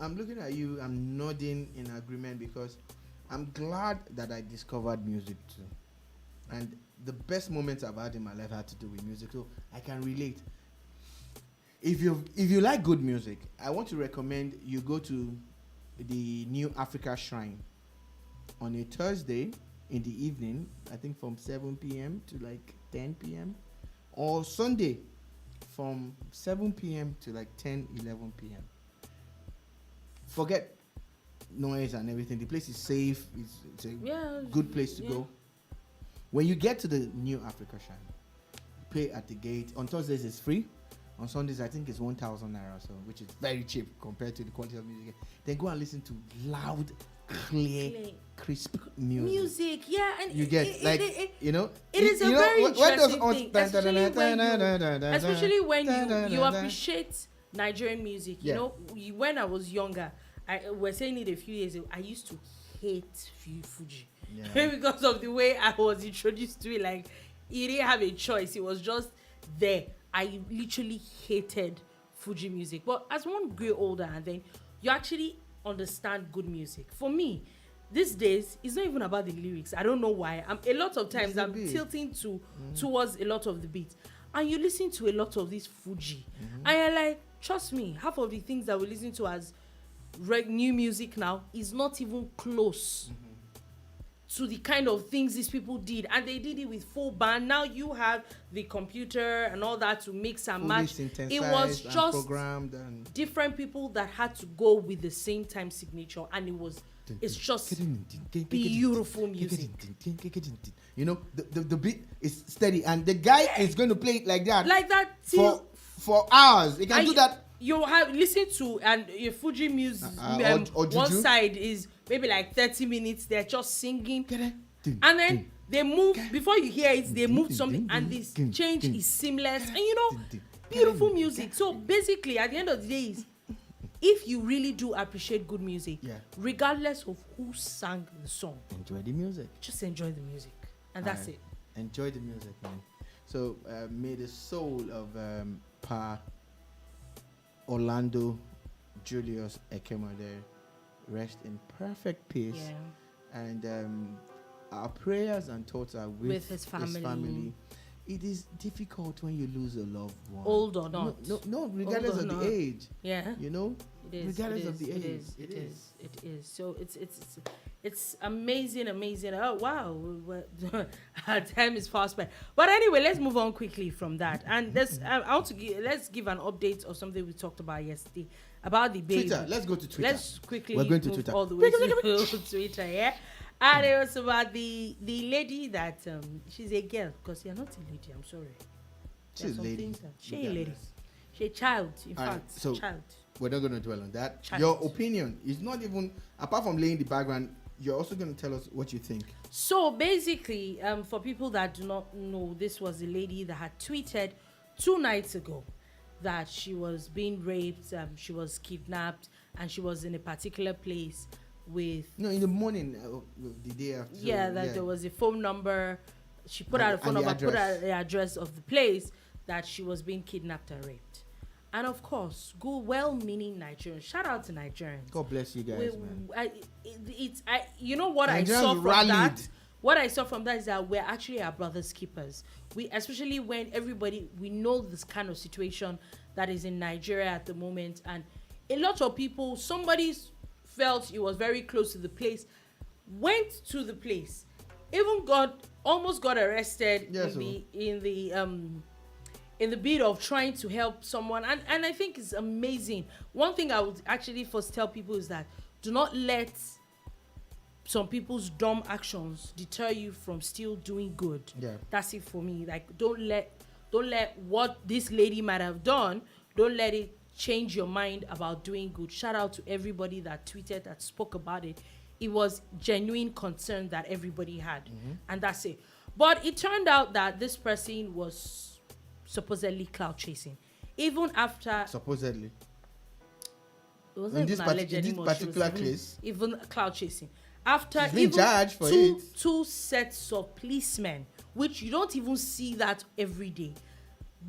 I'm looking at you. I'm nodding in agreement because I'm glad that I discovered music too, and the best moments I've had in my life had to do with music, so I can relate. If you like good music, I want to recommend you go to the New Africa Shrine on a Thursday in the evening, I think from 7 p.m. to like 10 p.m. or Sunday from 7 p.m. to like 10, 11 p.m. Forget noise and everything. The place is safe. It's a good place to go. When you get to the New Africa Shrine, pay at the gate. On Thursdays it's free. On Sundays I think it's 1,000 naira, so which is very cheap compared to the quality of music. Then go and listen to loud clear, crisp music. Yeah, and you get it is a very interesting thing, especially when you appreciate Nigerian music. You know, when I was younger, I was saying it a few years ago, I used to hate Fuji because of the way I was introduced to it. Like, you didn't have a choice, it was just there. I literally hated Fuji music. But as one grew older, and then you actually understand good music. For me, these days, it's not even about the lyrics. I don't know why. A lot of times I'm tilting towards a lot of the beats. And you listen to a lot of this Fuji. And you're like, trust me, half of the things that we listen to as new music now is not even close to the kind of things these people did, and they did it with full band. Now you have the computer and all that to mix and match. It was just programmed and different people that had to go with the same time signature, and it's just beautiful music. You know, the beat is steady, and the guy is going to play it like that for hours. He can do that. You have listened to, and your Fuji music one side is maybe like 30 minutes. They're just singing, and then they move. Before you hear it, they move something, and this change is seamless. And beautiful music. So basically, at the end of the day, if you really do appreciate good music, regardless of who sang the song, enjoy the music. Just enjoy the music, and that's it. Enjoy the music, man. So may the soul of Pa Orlando Julius Ekemade rest in perfect peace. And our prayers and thoughts are with his family. It is difficult when you lose a loved one, old or not. No, regardless of the age. You know, it is, regardless of the age. It is. So it's amazing. Oh wow, our time is fast spent. But anyway, let's move on quickly from that. And let's give an update of something we talked about yesterday about the baby. Twitter. Let's go to Twitter. Let's quickly. We're going to Twitter all the way to Twitter. Yeah. And it was about the lady that she's a girl, because you're not a lady. I'm sorry. She's a lady. She's a lady. She's a child. In fact, so child. We're not going to dwell on that. Child. Your opinion is not even, apart from laying the background, you're also going to tell us what you think. So basically, for people that do not know, this was a lady that had tweeted 2 nights ago that she was being raped, she was kidnapped, and she was in a particular place with... No, in the morning, the day after. There was a phone number. She put out a phone number, put out the address of the place that she was being kidnapped and raped. And of course, well-meaning Nigerians. Shout out to Nigerians. God bless you guys, man. You know what Nigerians I saw from rallied. That? What I saw from that is that we're actually our brother's keepers. Especially when we know this kind of situation that is in Nigeria at the moment. And a lot of people, somebody felt it was very close to the place, went to the place, even almost got arrested in the bid of trying to help someone. And I think it's amazing. One thing I would actually first tell people is that do not let some people's dumb actions deter you from still doing good. That's it for me. Like, don't let what this lady might have done, don't let it change your mind about doing good. Shout out to everybody that tweeted, that spoke about it. It was genuine concern that everybody had, and that's it. But it turned out that this person was supposedly cloud chasing, even after supposedly. It wasn't in this particular case, even cloud chasing. After two sets of policemen, which you don't even see that every day,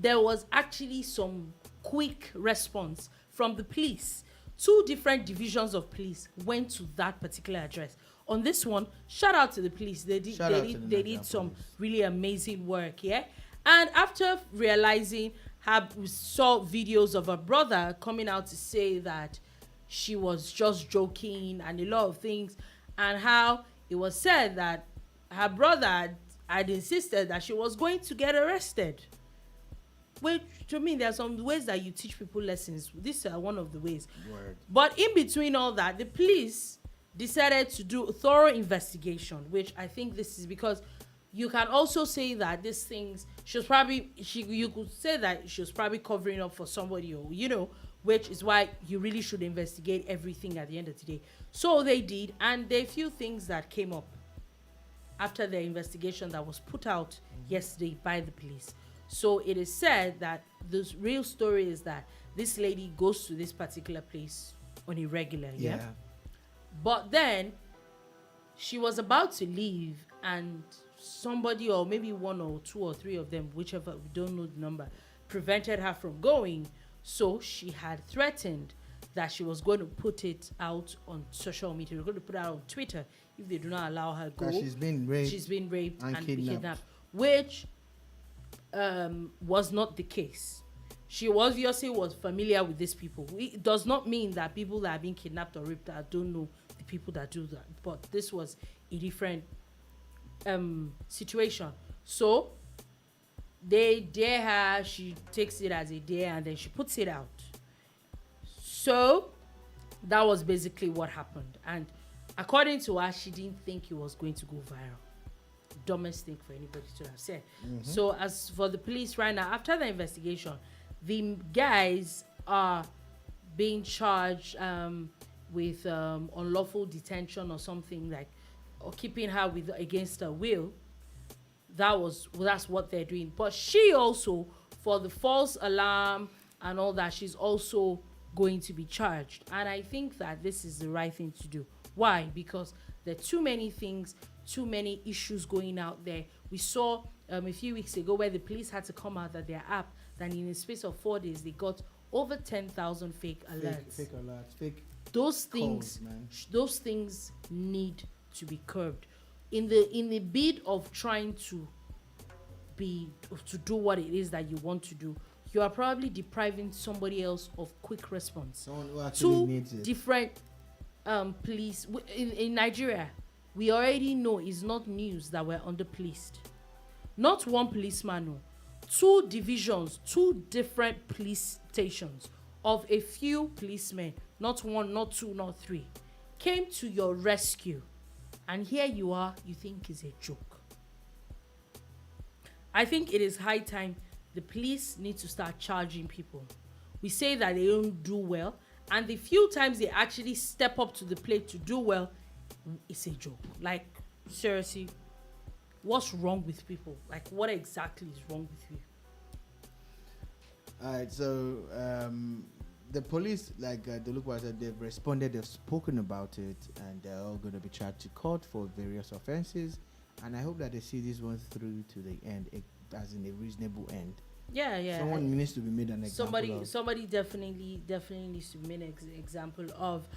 there was actually some quick response from the police. 2 different divisions of police went to that particular address. On this one, shout out to the police. They did some really amazing work, yeah. And after realizing, we saw videos of her brother coming out to say that she was just joking and a lot of things, and how it was said that her brother had insisted that she was going to get arrested. Which, to me, there are some ways that you teach people lessons. This is one of the ways. Word. But in between all that, the police decided to do a thorough investigation, which I think this is because you can also say that these things, you could say that she was probably covering up for somebody, or, which is why you really should investigate everything at the end of the day. So they did, and there are a few things that came up after the investigation that was put out yesterday by the police. So it is said that the real story is that this lady goes to this particular place on a regular, but then she was about to leave, and somebody, or maybe one or two or three of them, whichever, we don't know the number, prevented her from going. So she had threatened that she was going to put it out on social media. We're going to put it out on Twitter if they do not allow her go. She's been raped and kidnapped, which was not the case. She obviously was familiar with these people. It does not mean that people that have been kidnapped or raped don't know the people that do that. But this was a different situation. So they dare her, she takes it as a dare, and then she puts it out. So that was basically what happened. And according to her, she didn't think it was going to go viral. Dumbest thing for anybody to have said. So as for the police right now, after the investigation, the guys are being charged with unlawful detention or something, like, or keeping her against her will. That's what they're doing. But she also, for the false alarm and all that, she's also going to be charged. And I think that this is the right thing to do. Why? Because there are too many things, too many issues going out there. We saw a few weeks ago where the police had to come out that their app, that in a space of 4 days they got over 10,000 fake alerts. Fake alerts. Those things, those things need to be curbed. In the bid of trying to do what it is that you want to do, you are probably depriving somebody else of quick response. Someone who actually needs it. Different police in Nigeria, we already know it's not news that we're underpoliced. Not one policeman, no. 2 divisions, 2 different police stations of a few policemen, not 1, not 2, not 3, came to your rescue. And here you are, you think it's a joke. I think it is high time the police need to start charging people. We say that they don't do well, and the few times they actually step up to the plate to do well, it's a joke. Like, seriously, what's wrong with people? Like, what exactly is wrong with you? All right, so the police, like the look said, they've responded, they've spoken about it, and they're all going to be charged to court for various offenses. And I hope that they see this one through to the end, as in a reasonable end. Yeah. Someone needs to be made an example of. Somebody definitely needs to be made an example of.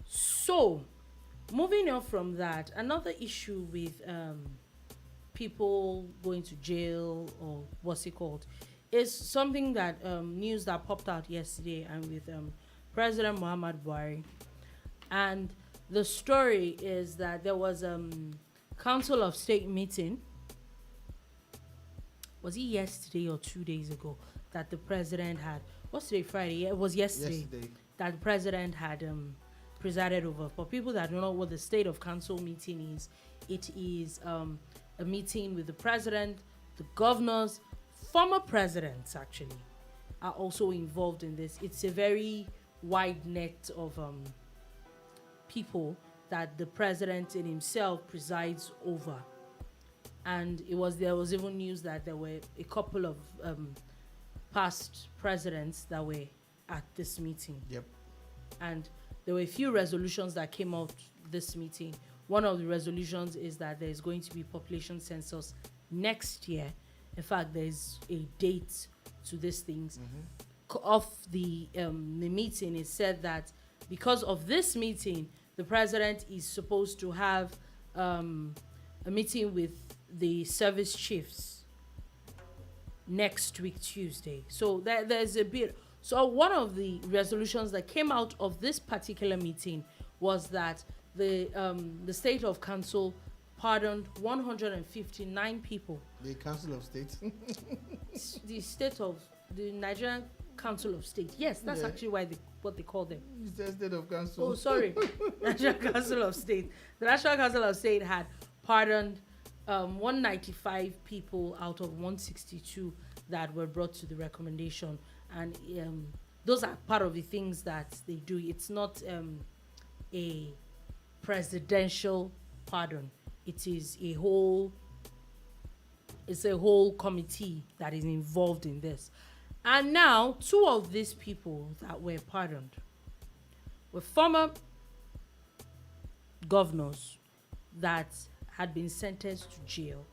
So, moving on from that, another issue with people going to jail, or what's it called, is something that news that popped out yesterday, and with President Muhammad Buhari. And the story is that there was Council of State meeting. Was it yesterday or 2 days ago that the president had? What's today, Friday? Yeah, it was yesterday. That the president had presided over. For people that don't know what the State of Council meeting is, it is a meeting with the president, the governors, former presidents actually are also involved in this. It's a very wide net of people that the president in himself presides over. And there was even news that there were a couple of past presidents that were at this meeting. Yep. And there were a few resolutions that came out this meeting. One of the resolutions is that there's going to be population census next year. In fact, there's a date to these things. Of the meeting, it said that because of this meeting, the president is supposed to have a meeting with the service chiefs next week, Tuesday. So there's a bit. So one of the resolutions that came out of this particular meeting was that the State of Council pardoned 159 people. The Council of State? the Nigerian Council of State. Yes, that's actually what they call them. It's the State of Council. Oh, sorry. National Council of State. The National Council of State had pardoned 195 people out of 162 that were brought to the recommendation. and those are part of the things that they do. It's not a presidential pardon. It is a whole committee that is involved in this. And now 2 of these people that were pardoned were former governors that had been sentenced to jail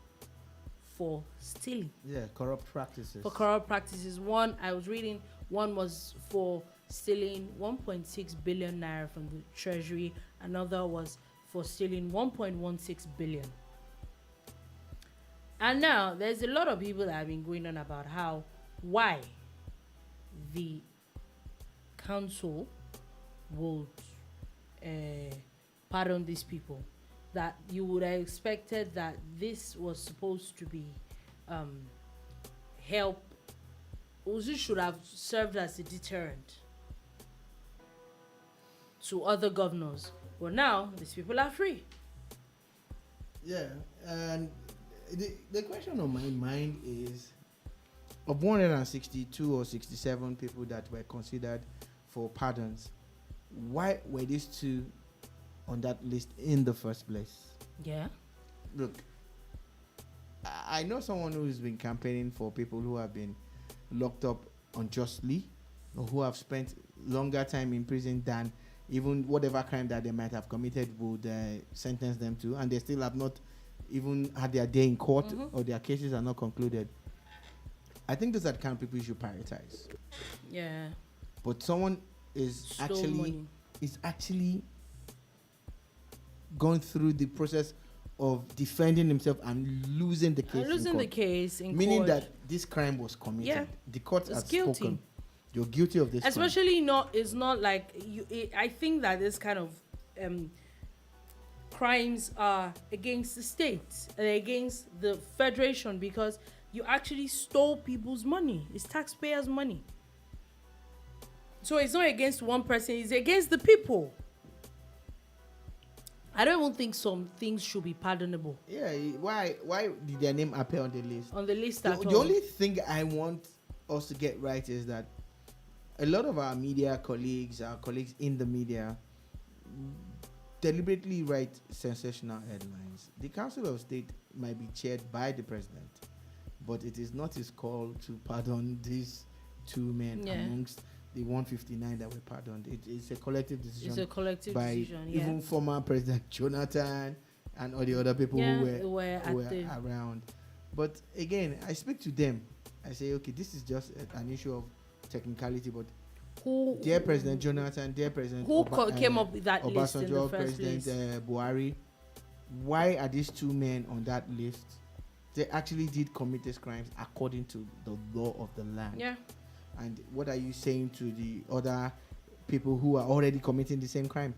for stealing. Yeah, corrupt practices. For corrupt practices. One, I was reading, one was for stealing 1.6 billion naira from the treasury. Another was for stealing 1.16 billion. And now there's a lot of people that have been going on about why the council would pardon these people. That you would have expected that this was supposed to be help, or this should have served as a deterrent to other governors. But now these people are free. Yeah, and the question on my mind is, of 162 or 67 people that were considered for pardons, why were these 2 on that list in the first place? Yeah. Look, I know someone who's been campaigning for people who have been locked up unjustly or who have spent longer time in prison than even whatever crime that they might have committed would sentence them to, and they still have not even had their day in court, or their cases are not concluded. I think those are the kind of people you should prioritize. Yeah. But someone is actually going through the process of defending himself and losing the case. Meaning court. that this crime was committed. Yeah. The court has guilty. Spoken. You're guilty of this. Especially crime. It's not like you. I think that this kind of crimes are against the state and against the federation, because you actually stole people's money. It's taxpayers' money. So it's not against one person, it's against the people. I don't even think some things should be pardonable. Yeah, why did their name appear on the list? On the list the only thing I want us to get right is that a lot of our media colleagues, our colleagues in the media, deliberately write sensational headlines. The Council of State might be chaired by the president, but it is not his call to pardon these 2 men amongst the 159 that were pardoned. It's a collective decision. It's a collective by decision, even former President Jonathan and all the other people who were around. But again, I speak to them. I say, okay, this is just an issue of technicality, but dear President Jonathan, dear President came up with that list in the first President place? Buhari, why are these 2 men on that list? They actually did commit these crimes according to the law of the land. Yeah. And what are you saying to the other people who are already committing the same crime?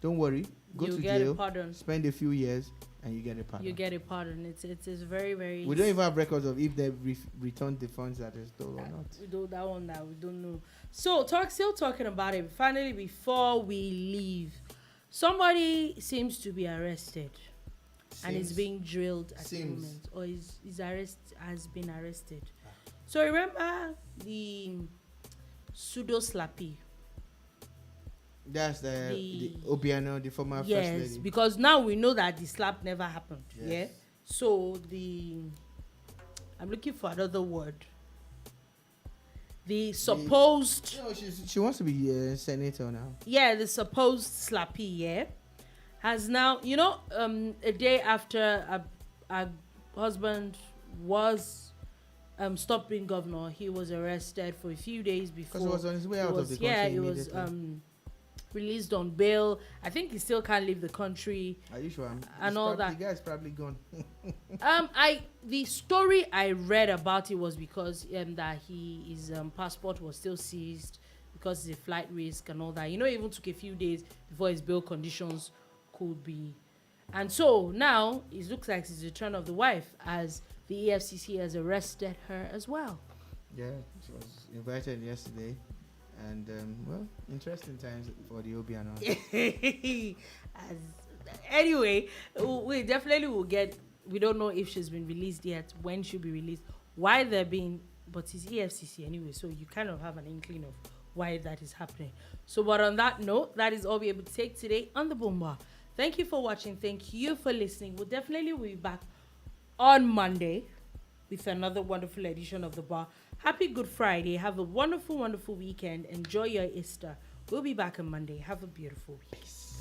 Don't worry, go to jail, spend a few years, and you get a pardon. You get a pardon. It's very, very. We don't even have records of if they returned the funds that they stole or not. We do that one now. We don't know. So still talking about it. Finally, before we leave, somebody seems to be arrested, and is being drilled at the moment, or has been arrested. So remember the pseudo slappy. That's the Obiano, the former first lady. Yes, because now we know that the slap never happened. Yes. Yeah. So I'm looking for another word. The supposed. She wants to be a senator now. Yeah, the supposed slappy. Has now, a day after a husband was stopped being governor, he was arrested for a few days before. Because he was on his way out of the country. Yeah, he was released on bail. I think he still can't leave the country. Are you sure? And all that. The guy's probably gone. The story I read about it was because that his passport was still seized because it's a flight risk and all that. It even took a few days before his bail conditions could be. And so now it looks like it's the turn of the wife, as the EFCC has arrested her as well. Yeah, she was invited yesterday. And, interesting times for the Obiano. Anyway, we definitely will get... We don't know if she's been released yet, when she'll be released, why they're being but it's EFCC anyway, so you kind of have an inkling of why that is happening. So, but on that note, that is all we're able to take today on the Boom Bar. Thank you for watching. Thank you for listening. We'll definitely be back on Monday with another wonderful edition of the Bar. Happy Good Friday. Have a wonderful, wonderful weekend. Enjoy your Easter. We'll be back on Monday. Have a beautiful week. Peace.